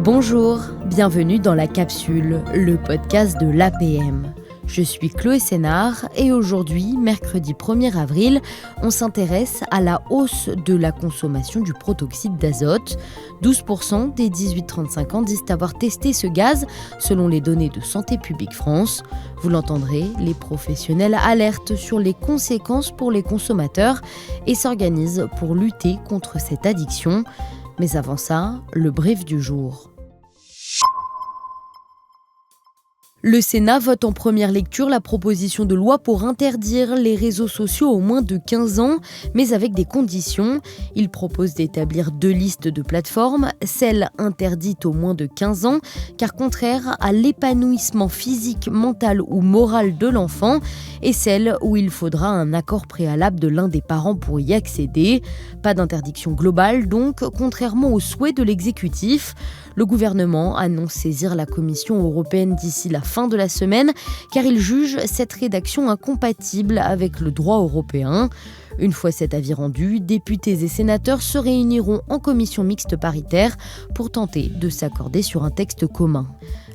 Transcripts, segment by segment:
Bonjour, bienvenue dans La Capsule, le podcast de l'APM. Je suis Chloé Sénard et aujourd'hui, mercredi 1er avril, on s'intéresse à la hausse de la consommation du protoxyde d'azote. 12% des 18-35 ans disent avoir testé ce gaz, selon les données de Santé publique France. Vous l'entendrez, les professionnels alertent sur les conséquences pour les consommateurs et s'organisent pour lutter contre cette addiction. Mais avant ça, le brief du jour. Le Sénat vote en première lecture la proposition de loi pour interdire les réseaux sociaux aux moins de 15 ans, mais avec des conditions. Il propose d'établir 2 listes de plateformes, celle interdite aux moins de 15 ans, car contraire à l'épanouissement physique, mental ou moral de l'enfant, et celle où il faudra un accord préalable de l'un des parents pour y accéder. Pas d'interdiction globale donc, contrairement aux souhaits de l'exécutif. Le gouvernement annonce saisir la Commission européenne d'ici la fin de la semaine, car il juge cette rédaction incompatible avec le droit européen. Une fois cet avis rendu, députés et sénateurs se réuniront en commission mixte paritaire pour tenter de s'accorder sur un texte commun.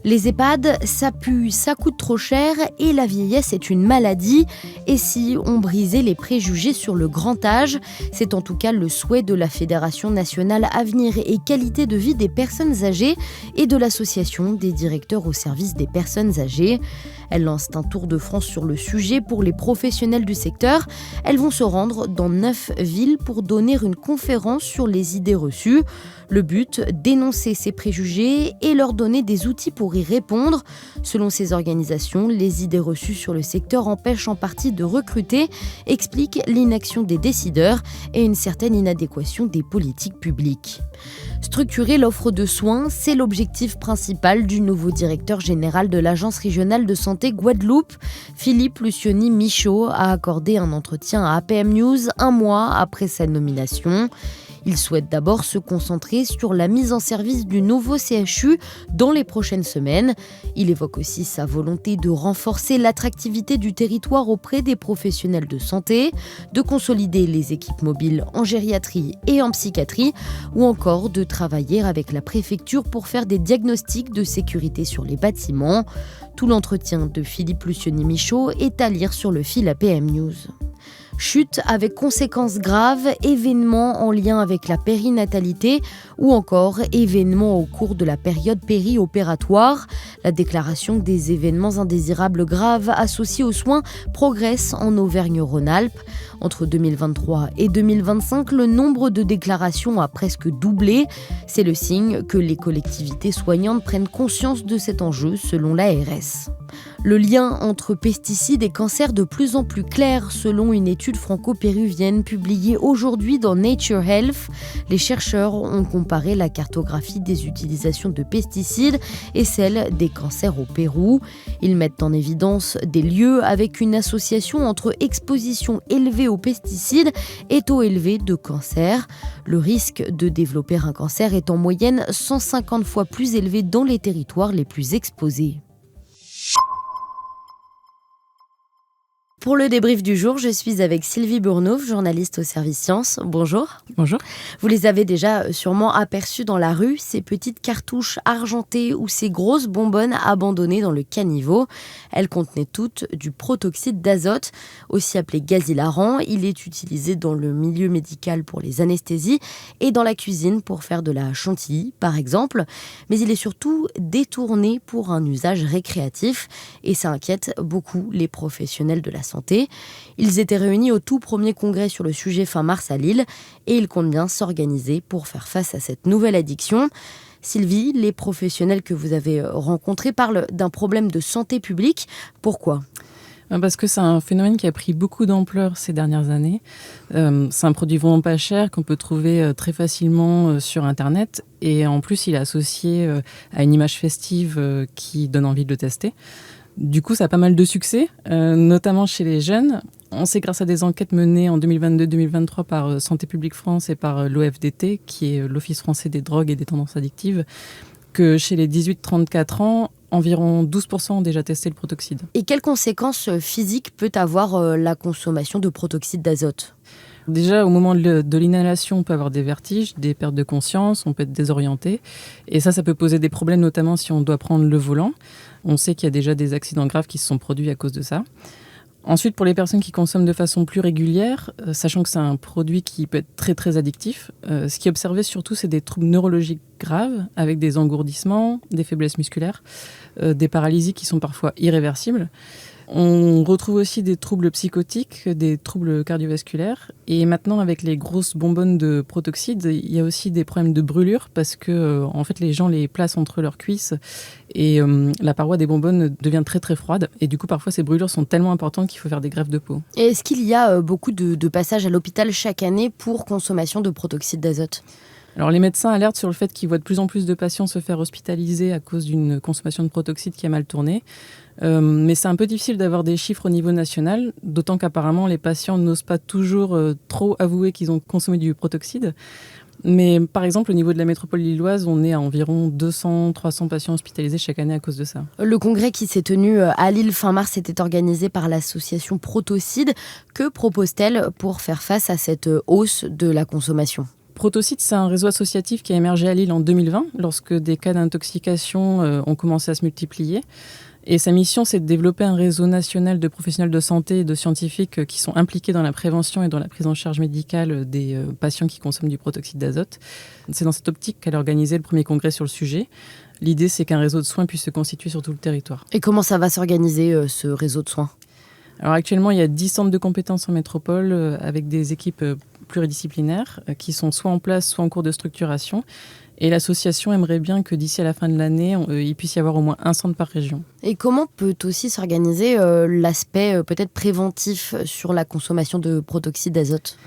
Les EHPAD, ça pue, ça coûte trop cher et la vieillesse est une maladie. Et si on brisait les préjugés sur le grand âge, c'est en tout cas le souhait de la Fédération nationale Avenir et qualité de vie des personnes âgées et de l'Association des directeurs au service des personnes âgées. Elles lancent un tour de France sur le sujet pour les professionnels du secteur. Elles vont se rendre dans 9 villes pour donner une conférence sur les idées reçues. Le but, dénoncer ces préjugés et leur donner des outils pour y répondre. Selon ces organisations, les idées reçues sur le secteur empêchent en partie de recruter, expliquent l'inaction des décideurs et une certaine inadéquation des politiques publiques. Structurer l'offre de soins, c'est l'objectif principal du nouveau directeur général de l'Agence régionale de santé Guadeloupe. Philippe Lucioni-Michaud a accordé un entretien à APM News 1 mois après sa nomination. Il souhaite d'abord se concentrer sur la mise en service du nouveau CHU dans les prochaines semaines. Il évoque aussi sa volonté de renforcer l'attractivité du territoire auprès des professionnels de santé, de consolider les équipes mobiles en gériatrie et en psychiatrie, ou encore de travailler avec la préfecture pour faire des diagnostics de sécurité sur les bâtiments. Tout l'entretien de Philippe Lucioni-Michaud est à lire sur le fil APM News. Chute avec conséquences graves, événements en lien avec la périnatalité ou encore événements au cours de la période périopératoire. La déclaration des événements indésirables graves associés aux soins progresse en Auvergne-Rhône-Alpes. Entre 2023 et 2025, le nombre de déclarations a presque doublé. C'est le signe que les collectivités soignantes prennent conscience de cet enjeu selon l'ARS. Le lien entre pesticides et cancer de plus en plus clair selon une étude franco-péruvienne publiée aujourd'hui dans Nature Health. Les chercheurs ont comparé la cartographie des utilisations de pesticides et celle des cancers au Pérou. Ils mettent en évidence des lieux avec une association entre exposition élevée aux pesticides et taux élevé de cancer. Le risque de développer un cancer est en moyenne 150 fois plus élevé dans les territoires les plus exposés. Pour le débrief du jour, je suis avec Sylvie Bournouf, journaliste au service Sciences. Bonjour. Bonjour. Vous les avez déjà sûrement aperçues dans la rue, ces petites cartouches argentées ou ces grosses bonbonnes abandonnées dans le caniveau. Elles contenaient toutes du protoxyde d'azote, aussi appelé gaz hilarant. Il est utilisé dans le milieu médical pour les anesthésies et dans la cuisine pour faire de la chantilly, par exemple. Mais il est surtout détourné pour un usage récréatif et ça inquiète beaucoup les professionnels de la santé. Ils étaient réunis au tout premier congrès sur le sujet fin mars à Lille et ils comptent bien s'organiser pour faire face à cette nouvelle addiction. Sylvie, les professionnels que vous avez rencontrés parlent d'un problème de santé publique. Pourquoi ? Parce que c'est un phénomène qui a pris beaucoup d'ampleur ces dernières années. C'est un produit vraiment pas cher qu'on peut trouver très facilement sur Internet. Et en plus, il est associé à une image festive qui donne envie de le tester. Du coup, ça a pas mal de succès, notamment chez les jeunes. On sait grâce à des enquêtes menées en 2022-2023 par Santé publique France et par l'OFDT, qui est l'Office français des drogues et des tendances addictives, que chez les 18-34 ans, environ 12% ont déjà testé le protoxyde. Et quelles conséquences physiques peut avoir la consommation de protoxyde d'azote ? Déjà, au moment de l'inhalation, on peut avoir des vertiges, des pertes de conscience, on peut être désorienté. Et ça peut poser des problèmes, notamment si on doit prendre le volant. On sait qu'il y a déjà des accidents graves qui se sont produits à cause de ça. Ensuite, pour les personnes qui consomment de façon plus régulière, sachant que c'est un produit qui peut être très très addictif, ce qui est observé surtout, c'est des troubles neurologiques graves, avec des engourdissements, des faiblesses musculaires, des paralysies qui sont parfois irréversibles. On retrouve aussi des troubles psychotiques, des troubles cardiovasculaires. Et maintenant, avec les grosses bonbonnes de protoxyde, il y a aussi des problèmes de brûlure parce que en fait, les gens les placent entre leurs cuisses et la paroi des bonbonnes devient très très froide. Et du coup, parfois, ces brûlures sont tellement importantes qu'il faut faire des greffes de peau. Et est-ce qu'il y a beaucoup de passages à l'hôpital chaque année pour consommation de protoxyde d'azote ? Alors les médecins alertent sur le fait qu'ils voient de plus en plus de patients se faire hospitaliser à cause d'une consommation de protoxyde qui a mal tourné. Mais c'est un peu difficile d'avoir des chiffres au niveau national, d'autant qu'apparemment les patients n'osent pas toujours trop avouer qu'ils ont consommé du protoxyde. Mais par exemple, au niveau de la métropole lilloise, on est à environ 200-300 patients hospitalisés chaque année à cause de ça. Le congrès qui s'est tenu à Lille fin mars était organisé par l'association Protocide. Que propose-t-elle pour faire face à cette hausse de la consommation ? Protocide, c'est un réseau associatif qui a émergé à Lille en 2020, lorsque des cas d'intoxication ont commencé à se multiplier. Et sa mission, c'est de développer un réseau national de professionnels de santé et de scientifiques qui sont impliqués dans la prévention et dans la prise en charge médicale des patients qui consomment du protoxyde d'azote. C'est dans cette optique qu'elle a organisé le premier congrès sur le sujet. L'idée, c'est qu'un réseau de soins puisse se constituer sur tout le territoire. Et comment ça va s'organiser, ce réseau de soins ? Alors actuellement, il y a 10 centres de compétences en métropole avec des équipes pluridisciplinaires qui sont soit en place, soit en cours de structuration. Et l'association aimerait bien que d'ici à la fin de l'année, il puisse y avoir au moins un centre par région. Et comment peut aussi s'organiser l'aspect peut-être préventif sur la consommation de protoxyde d'azote ?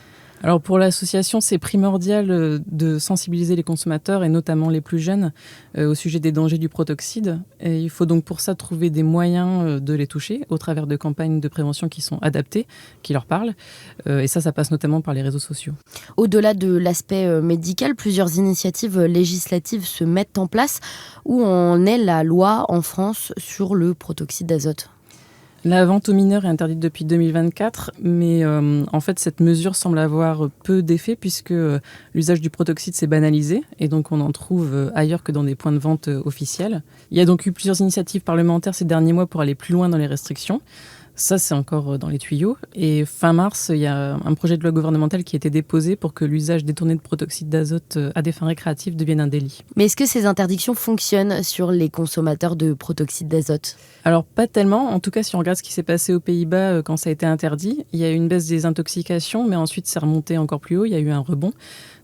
Alors pour l'association, c'est primordial de sensibiliser les consommateurs et notamment les plus jeunes au sujet des dangers du protoxyde. Et il faut donc pour ça trouver des moyens de les toucher au travers de campagnes de prévention qui sont adaptées, qui leur parlent. Et ça passe notamment par les réseaux sociaux. Au-delà de l'aspect médical, plusieurs initiatives législatives se mettent en place. Où en est la loi en France sur le protoxyde d'azote ? La vente aux mineurs est interdite depuis 2024, mais en fait, cette mesure semble avoir peu d'effet puisque l'usage du protoxyde s'est banalisé et donc on en trouve ailleurs que dans des points de vente officiels. Il y a donc eu plusieurs initiatives parlementaires ces derniers mois pour aller plus loin dans les restrictions. Ça, c'est encore dans les tuyaux. Et fin mars, il y a un projet de loi gouvernementale qui a été déposé pour que l'usage détourné de protoxyde d'azote à des fins récréatives devienne un délit. Mais est-ce que ces interdictions fonctionnent sur les consommateurs de protoxyde d'azote ? Alors, pas tellement. En tout cas, si on regarde ce qui s'est passé aux Pays-Bas quand ça a été interdit, il y a eu une baisse des intoxications, mais ensuite, c'est remonté encore plus haut. Il y a eu un rebond.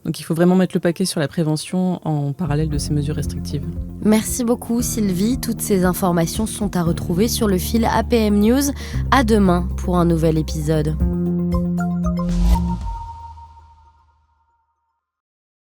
Donc, il faut vraiment mettre le paquet sur la prévention en parallèle de ces mesures restrictives. Merci beaucoup, Sylvie. Toutes ces informations sont à retrouver sur le fil APM News. À demain pour un nouvel épisode.